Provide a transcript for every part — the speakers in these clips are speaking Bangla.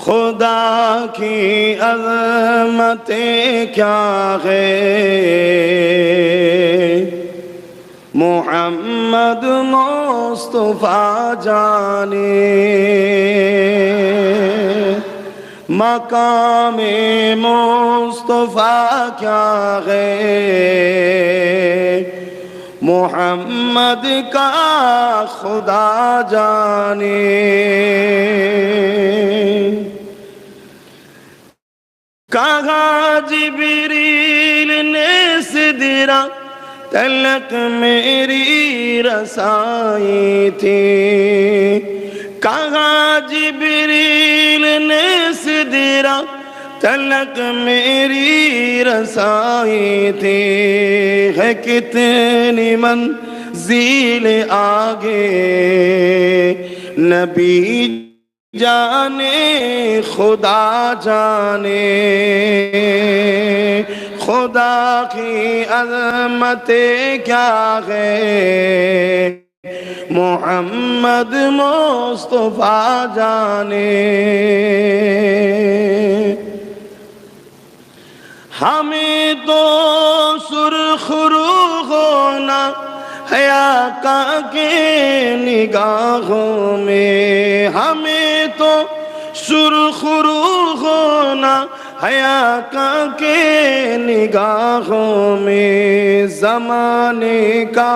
खुदा की अज़मतें क्या है, मोहम्मद मुस्तफा जाने। मकामे मुस्तफा क्या है, मोहम्मद का खुदा जाने। कहा जिब्रील ने सिदरा तलक मेरी रसाई थी, कहा जिब्रील ने सिदरा तलक मेरी रसाई थी। है कितनी मंज़िल आगे नबी जाने खुदा जाने। खुदा की अज़मतें क्या है, मोहम्मद मुस्तफा जाने। हमें तो सुरखरू होना है आका के निगाहों में, हमें तो सुरखरू होना है आका के निगाहों में। ज़माने का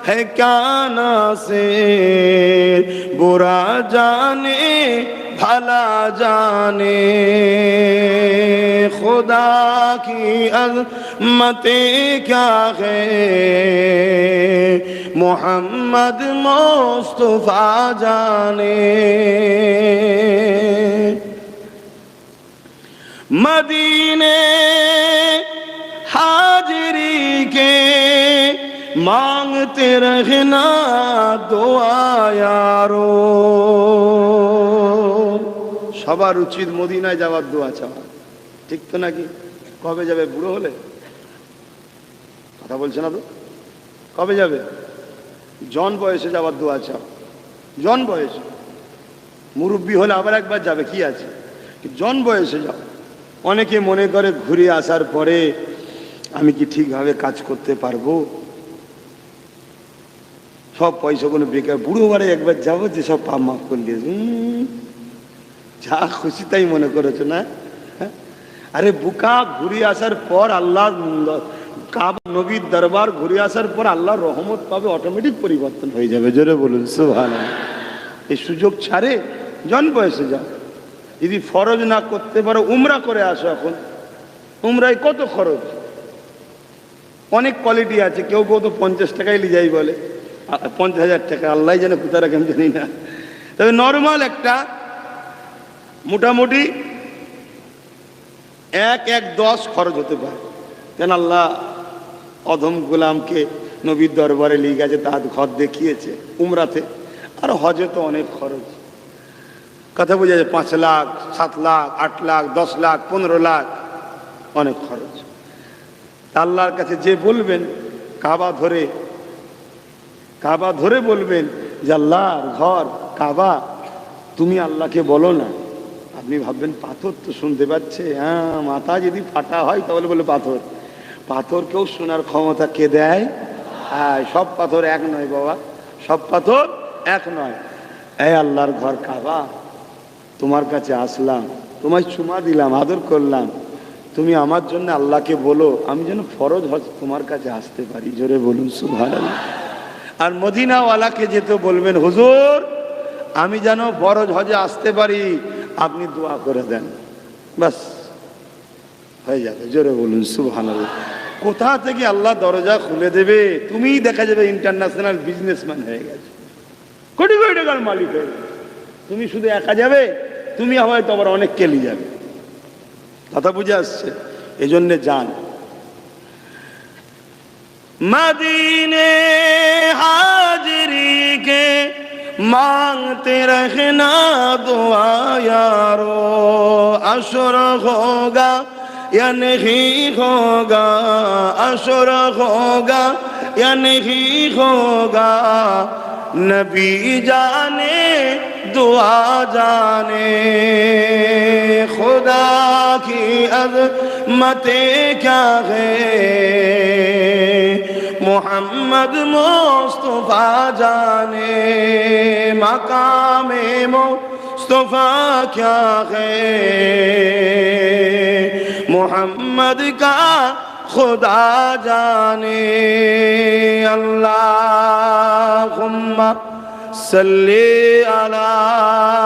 है क्या नासिर, बुरा जाने भला जाने। खुदा की अज़मतें क्या है, मोहम्मद मुस्तफा जाने। मदीने हाजिरी के मांगते रहना दुआ यारो। সবার উচিত মদিনায় যাওয়ার দোয়া চাওয়া, ঠিক তো নাকি? কবে যাবে? বুড়ো হলে? কথা বলছে না তো। কবে যাবে? জন বয়সে যাওয়ার দোয়া চাও, জন বয়সে। মুরব্বী হলে আবার একবার যাবে, কি আছে, জন বয়সে যাও। অনেকে মনে করে ঘুরে আসার পরে আমি কি ঠিকভাবে কাজ করতে পারবো, সব পয়সাগুলো বেকার, বুড়ো বারে একবার যাবো যে সব পাপ মাফ করে দিয়েছে। যা খুশি তাই মনে করেছো না? আরে বুকা, ঘুরে আসার পর আল্লাহ কাবা নবীর দরবার ঘুরে আসার পর আল্লাহর রহমত পাবে, অটোমেটিক পরিবর্তন হয়ে যাবে। জোরে বলুন সুবহানাল্লাহ। এই সুযোগ ছাড়ে জন বয়সে যাও। যদি ফরজ না করতে পারো উমরা করে আসো। এখন উমরায় কত খরচ, অনেক কোয়ালিটি আছে। কেউ কেউ তো 50 টাকায় নিয়ে যাই বলে, 50,000 টাকা, আল্লাহ জানে কোথায় রাখে আমি জানি না। তবে নর্মাল একটা মোটামুটি 1-10 খরচ হতে পারে। কেন আল্লাহ অধম গোলামকে নবীর দরবারে নিয়ে গেছে, তার ঘর দেখিয়েছে উমরাতে। আর হজে তো অনেক খরচ, কথা বোঝা যায়। 5 লাখ, 7 লাখ, 8 লাখ, 10 লাখ, 15 লাখ, অনেক খরচ। আল্লাহর কাছে যে বলবেন, কাবা ধরে বলবেন যে আল্লাহর ঘর কাবা, তুমি আল্লাহকে বলো না। আপনি ভাববেন পাথর তো শুনতে পাচ্ছে, হ্যাঁ, মাথা যদি ফাটা হয় তাহলে বলে পাথর। পাথরকেও শোনার ক্ষমতা কে দেয়? হ্যাঁ, সব পাথর এক নয় বাবা, সব পাথর এক নয়। এই আল্লাহর ঘর কাবা, তোমার কাছে আসলাম, তোমায় চুমা দিলাম, আদর করলাম, তুমি আমার জন্য আল্লাহকে বলো আমি যেন ফরজ হজ তোমার কাছে আসতে পারি। জোরে বলুন সুবহানাল্লাহ। আর মদিনাওয়ালাকে যেতে বলবেন, হুজুর আমি যেন ফরজ হজে আসতে পারি, আপনি দোয়া করে দেন, বাস হয়ে যাবে। জোরে বলুন সুবহানাল্লাহ। কোথা থেকে আল্লাহ দরজা খুলে দেবে, তুমিই দেখা যাবে ইন্টারন্যাশনাল বিজনেসম্যান হয়ে গেছে, কোটি কোটি টাকার মালিক হয়ে গেছে। তুমি শুধু একা যাবে, তুমি হয়তো আবার অনেক কেলি যাবে। কথা বুঝে আসছে? এই জন্যে যান। मदीने हाजिरी के मांगते रहना दुआ यारो। अशुर होगा या नहीं होगा, अशुर होगा या नहीं होगा, नबी जाने दुआ जाने। عظمتیں کیا ہے محمد مصطفیٰ جانے مقام مصطفیٰ کیا ہے محمد کا خدا جانے اللہم صلی علی